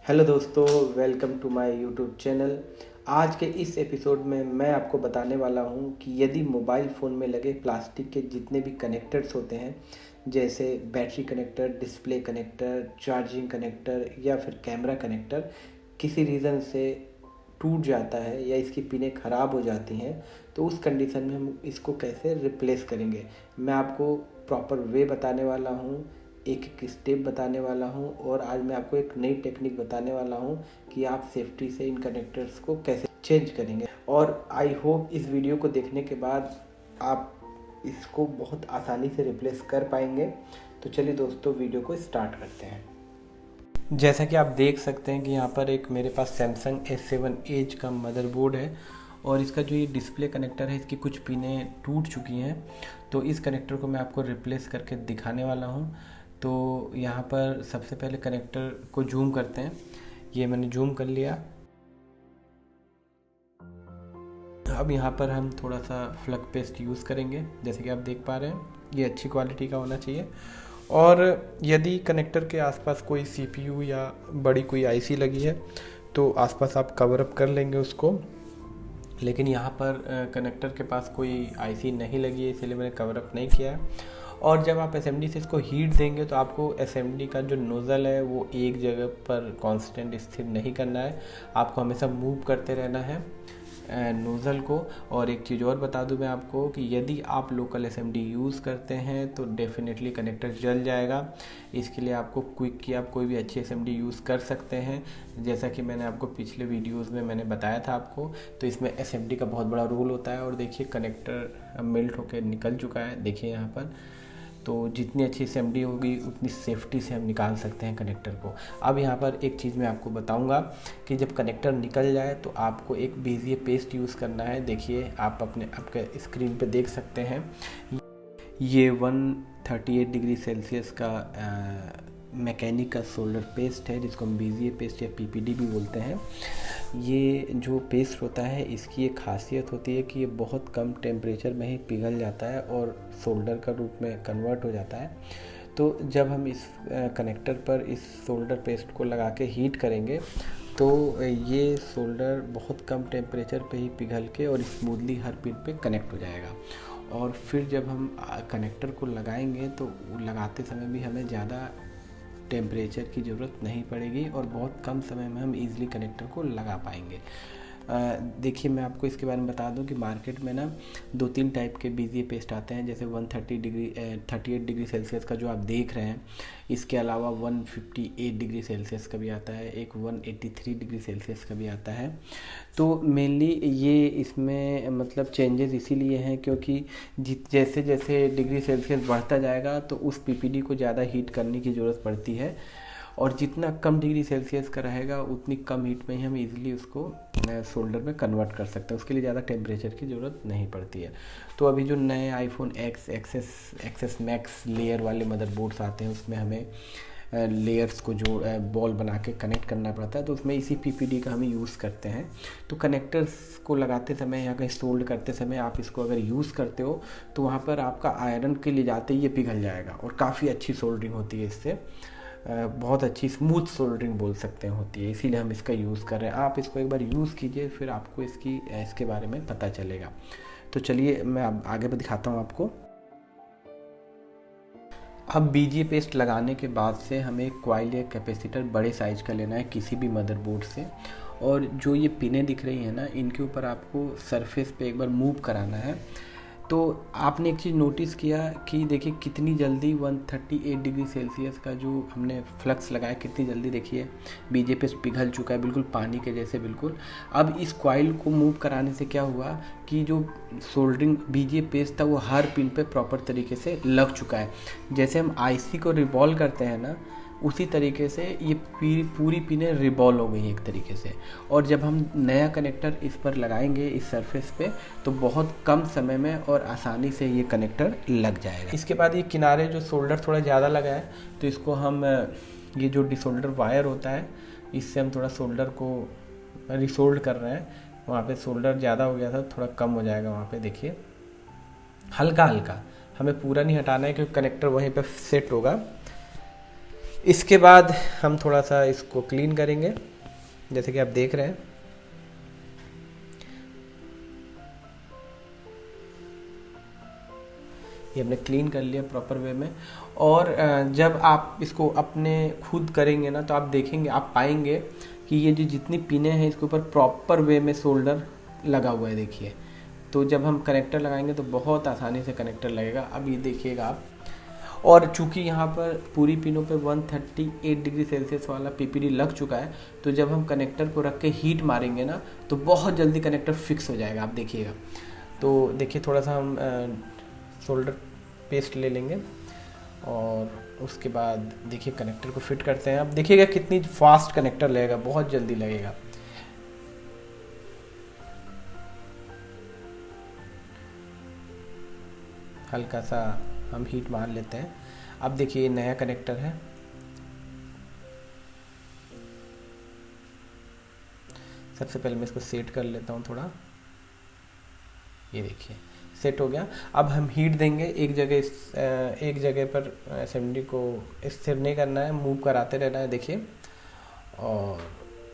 Hello दोस्तों, welcome to my YouTube channel. आज के इस एपिसोड में मैं आपको बताने वाला हूं कि यदि मोबाइल फ़ोन में लगे प्लास्टिक के जितने भी कनेक्टर्स होते हैं, जैसे battery connector, display connector, charging connector या फिर कैमरा कनेक्टर, किसी रीज़न से टूट जाता है या इसकी पिनें ख़राब हो जाती हैं, तो उस कंडीशन में हम इसको कैसे रिप्लेस करेंगे, मैं आपको प्रॉपर वे बताने वाला हूँ, एक एक स्टेप बताने वाला हूँ। और आज मैं आपको एक नई टेक्निक बताने वाला हूँ कि आप सेफ्टी से इन कनेक्टर्स को कैसे चेंज करेंगे। और आई होप इस वीडियो को देखने के बाद आप इसको बहुत आसानी से रिप्लेस कर पाएंगे। तो चलिए दोस्तों, वीडियो को स्टार्ट करते हैं। जैसा कि आप देख सकते हैं कि यहाँ पर एक मेरे पास सैमसंग S7 एज का मदरबोर्ड है और इसका जो ये डिस्प्ले कनेक्टर है, इसकी कुछ पिनें टूट चुकी हैं। तो इस कनेक्टर को मैं आपको रिप्लेस करके दिखाने वाला हूँ। तो यहाँ पर सबसे पहले कनेक्टर को जूम करते हैं। ये मैंने जूम कर लिया। अब यहाँ पर हम थोड़ा सा फ्लक पेस्ट यूज़ करेंगे। जैसे कि आप देख पा रहे हैं, ये अच्छी क्वालिटी का होना चाहिए। और यदि कनेक्टर के आसपास कोई CPU या बड़ी कोई IC लगी है तो आसपास आप कवर अप कर लेंगे उसको। लेकिन यहाँ पर कनेक्टर के पास कोई IC नहीं लगी है, इसलिए मैंने कवर अप नहीं किया है। और जब आप SMD से इसको हीट देंगे तो आपको SMD का जो नोज़ल है वो एक जगह पर कांस्टेंट स्थिर नहीं करना है, आपको हमेशा मूव करते रहना है नोज़ल को। और एक चीज़ और बता दूं मैं आपको कि यदि आप लोकल SMD यूज़ करते हैं तो डेफिनेटली कनेक्टर जल जाएगा। इसके लिए आपको क्विक की आप कोई भी अच्छी SMD यूज़ कर सकते हैं, जैसा कि मैंने आपको पिछले वीडियोस में मैंने बताया था आपको। तो इसमें SMD का बहुत बड़ा रोल होता है। और देखिए कनेक्टर मेल्ट होकर निकल चुका है, देखिए यहाँ पर। तो जितनी अच्छी SMD होगी उतनी सेफ्टी से हम निकाल सकते हैं कनेक्टर को। अब यहाँ पर एक चीज़ मैं आपको बताऊंगा कि जब कनेक्टर निकल जाए तो आपको एक BZA पेस्ट यूज़ करना है। देखिए आप आपके स्क्रीन पे देख सकते हैं, ये 138 डिग्री सेल्सियस का मैकेनिक का सोल्डर पेस्ट है, जिसको हम BZA पेस्ट या PPD भी बोलते हैं। ये जो पेस्ट होता है, इसकी एक खासियत होती है कि ये बहुत कम टेम्परेचर में ही पिघल जाता है और सोल्डर का रूप में कन्वर्ट हो जाता है। तो जब हम इस कनेक्टर पर इस सोल्डर पेस्ट को लगा के हीट करेंगे तो ये सोल्डर बहुत कम टेम्परेचर पे ही पिघल के और स्मूथली हर पिन पे कनेक्ट हो जाएगा। और फिर जब हम कनेक्टर को लगाएंगे तो लगाते समय भी हमें ज़्यादा टेम्परेचर की ज़रूरत नहीं पड़ेगी और बहुत कम समय में हम इजीली कनेक्टर को लगा पाएंगे। देखिए मैं आपको इसके बारे में बता दूं कि मार्केट में ना 2-3 टाइप के BZA पेस्ट आते हैं, जैसे 38 डिग्री सेल्सियस का जो आप देख रहे हैं। इसके अलावा 158 डिग्री सेल्सियस का भी आता है, एक 183 डिग्री सेल्सियस का भी आता है। तो मेनली ये इसमें मतलब चेंजेस इसीलिए हैं क्योंकि जैसे जैसे डिग्री सेल्सियस बढ़ता जाएगा तो उस PPD को ज़्यादा हीट करने की ज़रूरत पड़ती है। और जितना कम डिग्री सेल्सियस का रहेगा उतनी कम हीट में ही हम इजीली उसको सोल्डर में कन्वर्ट कर सकते हैं, उसके लिए ज़्यादा टेम्परेचर की ज़रूरत नहीं पड़ती है। तो अभी जो नए iPhone X, XS Max layer वाले मदरबोर्ड्स आते हैं उसमें हमें लेयर्स को जो बॉल बना के कनेक्ट करना पड़ता है, तो उसमें इसी PPD का हम यूज़ करते हैं। तो कनेक्टर्स को लगाते समय या कहीं सोल्ड करते समय आप इसको अगर यूज़ करते हो तो वहाँ पर आपका आयरन के ले जाते ही ये पिघल जाएगा और काफ़ी अच्छी सोल्डरिंग होती है इससे, बहुत अच्छी स्मूथ सोल्डरिंग बोल सकते हैं होती है, इसीलिए हम इसका यूज़ कर रहे हैं। आप इसको एक बार यूज़ कीजिए, फिर आपको इसके बारे में पता चलेगा। तो चलिए मैं अब आगे दिखाता हूँ आपको। अब BZA पेस्ट लगाने के बाद से हमें एक कॉइल या कैपेसिटर बड़े साइज का लेना है किसी भी मदरबोर्ड से। और जो ये पिनें दिख रही हैं ना, इनके ऊपर आपको सरफेस पे एक बार मूव कराना है। तो आपने एक चीज़ नोटिस किया कि देखिए कितनी जल्दी 138 डिग्री सेल्सियस का जो हमने फ्लक्स लगाया, कितनी जल्दी देखिए BZA पेस्ट पिघल चुका है, बिल्कुल पानी के जैसे बिल्कुल। अब इस कॉइल को मूव कराने से क्या हुआ कि जो सोल्डरिंग BZA पेस्ट था वो हर पिन पे प्रॉपर तरीके से लग चुका है। जैसे हम IC को रिवॉल्व करते हैं ना, उसी तरीके से ये पूरी पिनें रिबॉल्व हो गई एक तरीके से। और जब हम नया कनेक्टर इस पर लगाएंगे इस सरफेस पे तो बहुत कम समय में और आसानी से ये कनेक्टर लग जाएगा। इसके बाद ये किनारे जो सोल्डर थोड़ा ज़्यादा लगा है तो इसको हम ये जो डिसोल्डर वायर होता है इससे हम थोड़ा सोल्डर को रिसोल्ड कर रहे हैं। वहाँ पे सोल्डर ज़्यादा हो गया था, थोड़ा कम हो जाएगा वहाँ पे, देखिए हल्का हल्का, हमें पूरा नहीं हटाना है क्योंकि कनेक्टर वहीं पे सेट होगा। इसके बाद हम थोड़ा सा इसको क्लीन करेंगे, जैसे कि आप देख रहे हैं। ये हमने क्लीन कर लिया प्रॉपर वे में। और जब आप इसको अपने खुद करेंगे ना, तो आप देखेंगे, आप पाएंगे कि ये जो जितनी पिनें हैं इसके ऊपर प्रॉपर वे में सोल्डर लगा हुआ है, देखिए। तो जब हम कनेक्टर लगाएंगे तो बहुत आसानी से कनेक्टर लगेगा। अब ये देखिएगा आप। और चूंकि यहाँ पर पूरी पिनों पे 138 डिग्री सेल्सियस वाला पीपीडी लग चुका है, तो जब हम कनेक्टर को रख के हीट मारेंगे ना, तो बहुत जल्दी कनेक्टर फिक्स हो जाएगा, आप देखिएगा। तो देखिए, थोड़ा सा हम सोल्डर पेस्ट ले लेंगे और उसके बाद देखिए कनेक्टर को फिट करते हैं। अब देखिएगा कितनी फास्ट कनेक्टर लगेगा, बहुत जल्दी लगेगा। हल्का सा हम हीट मार लेते हैं। अब देखिए ये नया कनेक्टर है। सबसे पहले मैं इसको सेट कर लेता हूँ थोड़ा। ये देखिए सेट हो गया। अब हम हीट देंगे एक जगह पर। असेंबली को स्थिर नहीं करना है, मूव कराते रहना है, देखिए। और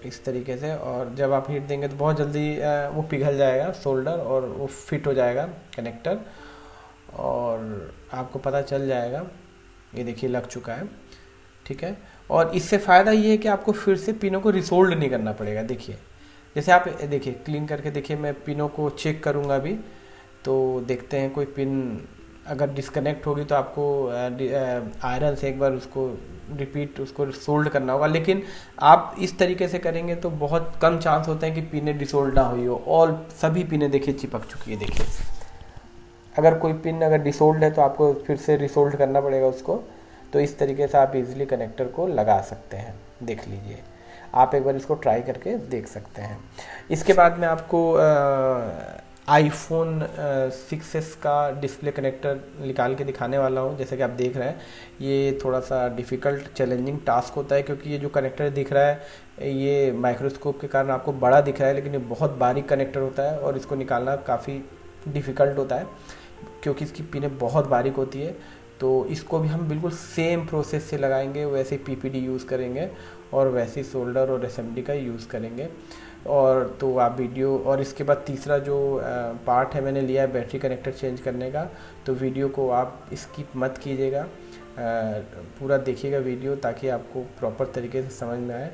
इस तरीके से, और जब आप हीट देंगे तो बहुत जल्दी वो पिघल जाएगा सोल्डर और वो फिट हो जाएगा कनेक्टर, और आपको पता चल जाएगा। ये देखिए लग चुका है, ठीक है। और इससे फ़ायदा ये है कि आपको फिर से पिनों को रिसोल्ड नहीं करना पड़ेगा। देखिए जैसे आप देखिए क्लीन करके देखिए, मैं पिनों को चेक करूँगा अभी, तो देखते हैं कोई पिन अगर डिस्कनेक्ट होगी तो आपको आयरन से एक बार उसको रिपीट उसको सोल्ड करना होगा। लेकिन आप इस तरीके से करेंगे तो बहुत कम चांस होते हैं कि पिनें डिसोल्ड ना हुई हो, और सभी पिनें देखिए चिपक चुकी है। देखिए अगर कोई पिन अगर डिसोल्ड है तो आपको फिर से रिसोल्ड करना पड़ेगा उसको। तो इस तरीके से आप इजीली कनेक्टर को लगा सकते हैं, देख लीजिए। आप एक बार इसको ट्राई करके देख सकते हैं। इसके बाद मैं आपको आईफोन 6s का डिस्प्ले कनेक्टर निकाल के दिखाने वाला हूँ। जैसे कि आप देख रहे हैं, ये थोड़ा सा डिफ़िकल्ट चैलेंजिंग टास्क होता है, क्योंकि ये जो कनेक्टर दिख रहा है ये माइक्रोस्कोप के कारण आपको बड़ा दिख रहा है, लेकिन ये बहुत बारीक कनेक्टर होता है और इसको निकालना काफ़ी डिफ़िकल्ट होता है, क्योंकि इसकी पिनें बहुत बारीक होती है। तो इसको भी हम बिल्कुल सेम प्रोसेस से लगाएंगे, वैसे पीपीडी यूज़ करेंगे और वैसे ही सोल्डर और असेंबली का यूज़ करेंगे। और तो आप वीडियो, और इसके बाद तीसरा जो पार्ट है मैंने लिया है बैटरी कनेक्टर चेंज करने का, तो वीडियो को आप स्किप मत कीजिएगा, पूरा देखिएगा वीडियो, ताकि आपको प्रॉपर तरीके से समझ में आए।